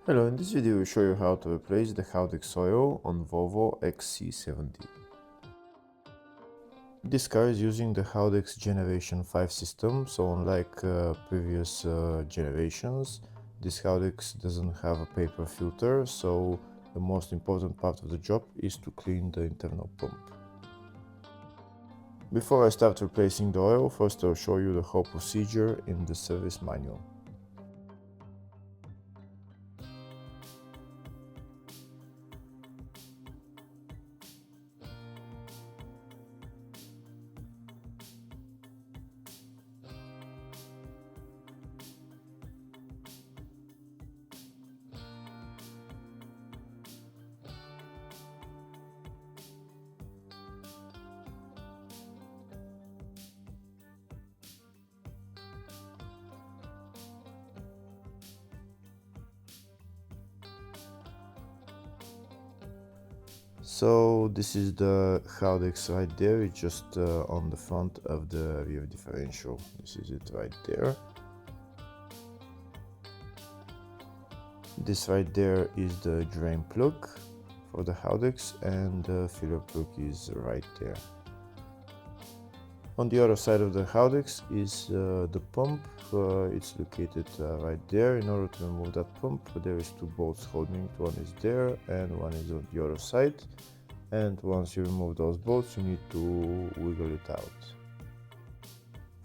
Hello, in this video we show you how to replace the Haldex oil on Volvo XC70. This car is using the Haldex Generation 5 system, so unlike previous generations, this Haldex doesn't have a paper filter, so the most important part of the job is to clean the internal pump. Before I start replacing the oil, first I'll show you the whole procedure in the service manual. So this is the Haldex right there, it's just on the front of the rear differential. This is it right there. This right there is the drain plug for the Haldex, and the filler plug is right there. On the other side of the Haldex is the pump. It's located right there. In order to remove that pump, there is two bolts holding it. One is there and one is on the other side. And once you remove those bolts, you need to wiggle it out.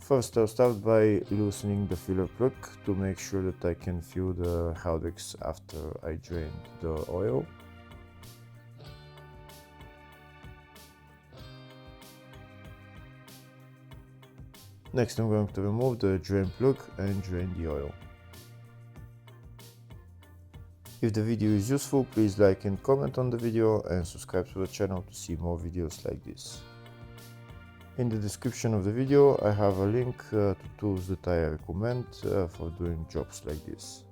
First, I'll start by loosening the filler plug to make sure that I can fill the Haldex after I drained the oil. Next, I'm going to remove the drain plug and drain the oil. If the video is useful, please like and comment on the video and subscribe to the channel to see more videos like this. In the description of the video I have a link to tools that I recommend for doing jobs like this.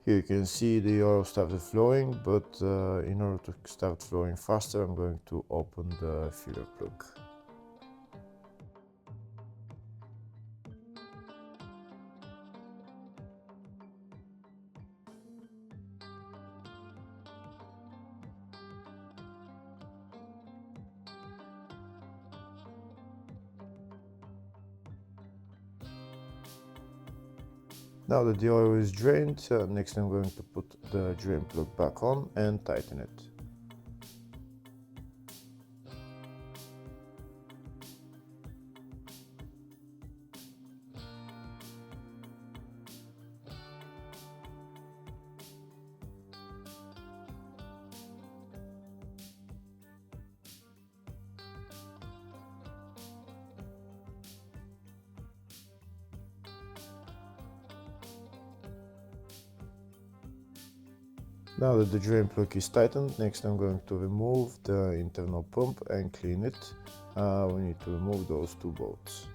Here you can see the oil started flowing, but in order to start flowing faster, I'm going to open the filler plug. Now that the oil is drained, next I'm going to put the drain plug back on and tighten it. Now that the drain plug is tightened, next I'm going to remove the internal pump and clean it. We need to remove those two bolts.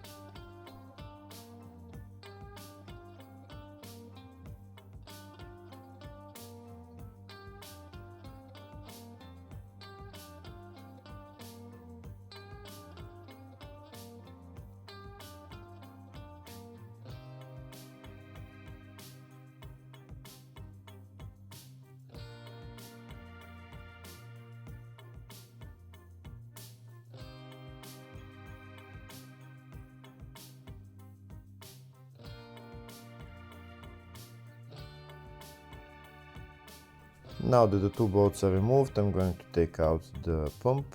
Now that the two bolts are removed, I'm going to take out the pump.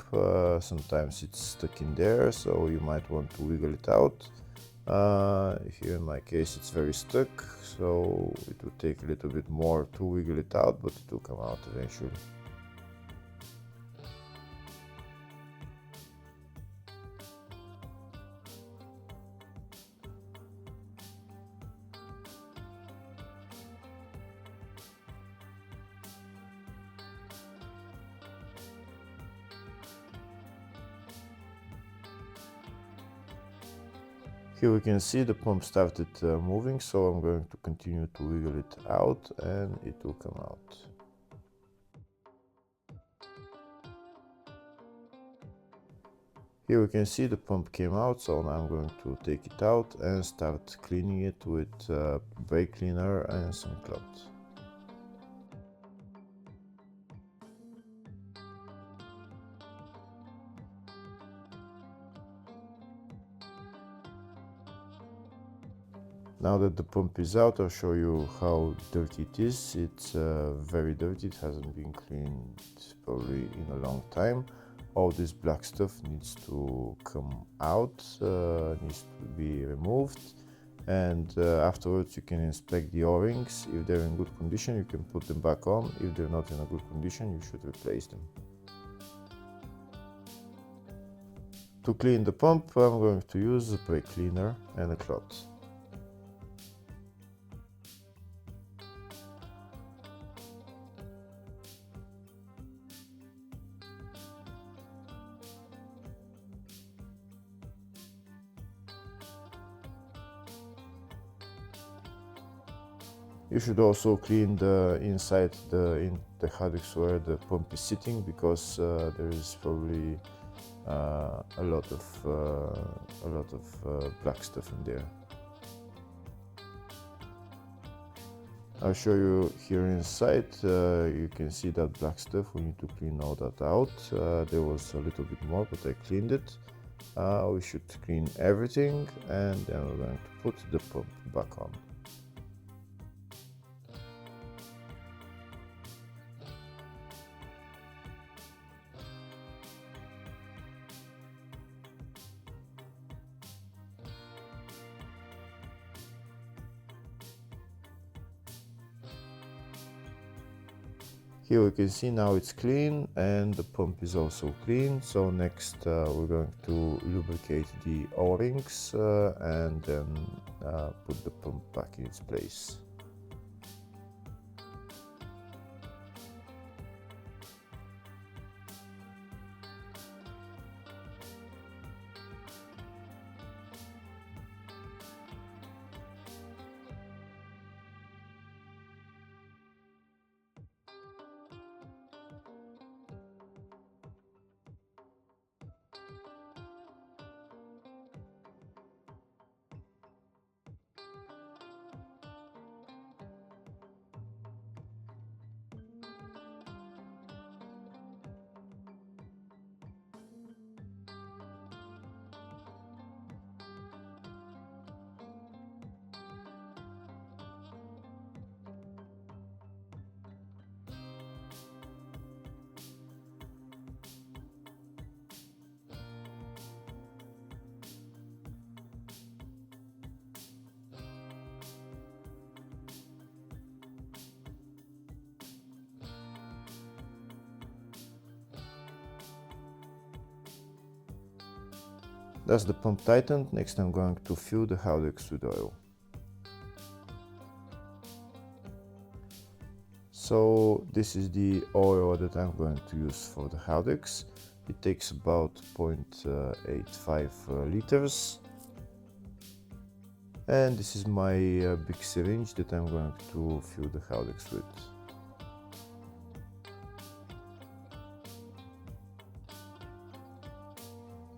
Sometimes it's stuck in there, so you might want to wiggle it out. Here in my case it's very stuck, so it will take a little bit more to wiggle it out, but it will come out eventually. Here we can see the pump started moving, so I'm going to continue to wiggle it out and it will come out. Here we can see the pump came out, so now I'm going to take it out and start cleaning it with brake cleaner and some cloth. Now that the pump is out, I'll show you how dirty it is. It's very dirty, it hasn't been cleaned probably in a long time. All this black stuff needs to come out, needs to be removed, and afterwards you can inspect the O-rings. If they're in good condition, you can put them back on. If they're not in a good condition, you should replace them. To clean the pump, I'm going to use a brake cleaner and a cloth. You should also clean the inside the Haldex where the pump is sitting, because there is probably a lot of black stuff in there. I'll show you here inside. You can see that black stuff. We need to clean all that out. There was a little bit more, but I cleaned it. We should clean everything, and then we're going to put the pump back on. Here we can see now it's clean and the pump is also clean. So next we're going to lubricate the O-rings and then put the pump back in its place. That's the pump tightened. Next I'm going to fill the Haldex with oil. So this is the oil that I'm going to use for the Haldex. It takes about 0.85 liters. And this is my big syringe that I'm going to fill the Haldex with.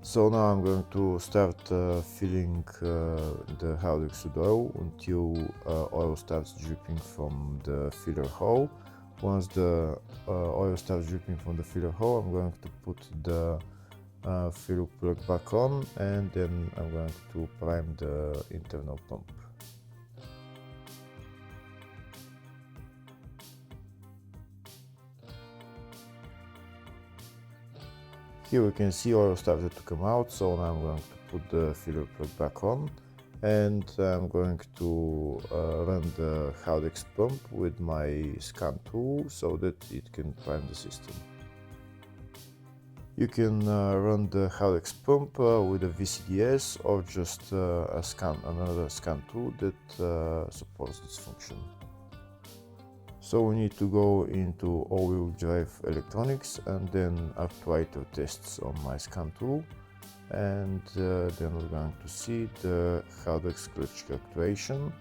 So now I'm going to start filling the Haldex with oil until oil starts dripping from the filler hole. Once the oil starts dripping from the filler hole, I'm going to put the filler plug back on, and then I'm going to prime the internal pump. Here we can see oil started to come out, so now I'm going to put the filler plug back on, and I'm going to run the Haldex pump with my scan tool so that it can prime the system. You can run the Haldex pump with a VCDS or just another scan tool that supports this function. So we need to go into all-wheel drive electronics and then actuator tests on my scan tool. and then we're going to see the Haldex clutch actuation,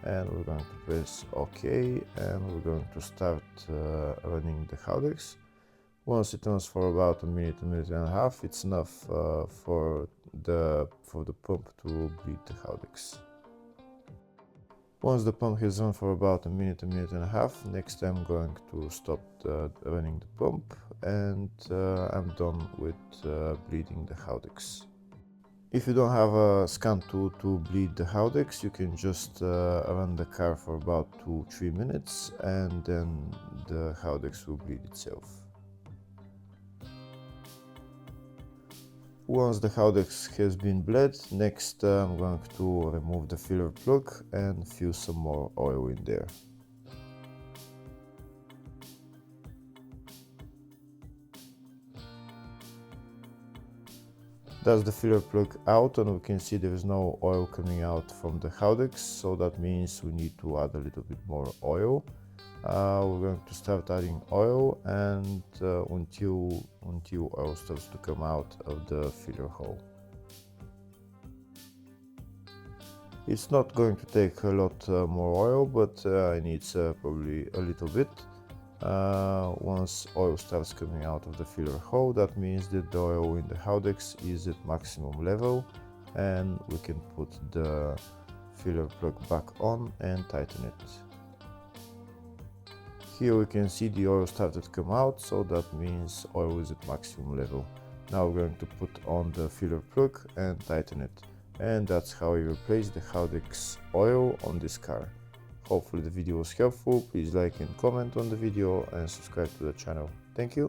and we're going to press OK, and we're going to start running the Haldex. Once it runs for about a minute and a half, it's enough for the pump to bleed the Haldex. Once the pump has run for about a minute and a half, next I'm going to stop running the pump, and I'm done with bleeding the Haldex. If you don't have a scan tool to bleed the Haldex, you can just run the car for about 2-3 minutes, and then the Haldex will bleed itself. Once the Haldex has been bled, next I'm going to remove the filler plug and fill some more oil in there. That's the filler plug out, and we can see there is no oil coming out from the Haldex, so that means we need to add a little bit more oil. We're going to start adding oil and until oil starts to come out of the filler hole. It's not going to take a lot more oil, but it needs probably a little bit. Once oil starts coming out of the filler hole, that means that the oil in the Haldex is at maximum level, and we can put the filler plug back on and tighten it. Here we can see the oil started to come out, so that means oil is at maximum level. Now we're going to put on the filler plug and tighten it. And that's how you replace the Haldex oil on this car. Hopefully the video was helpful. Please like and comment on the video and subscribe to the channel. Thank you.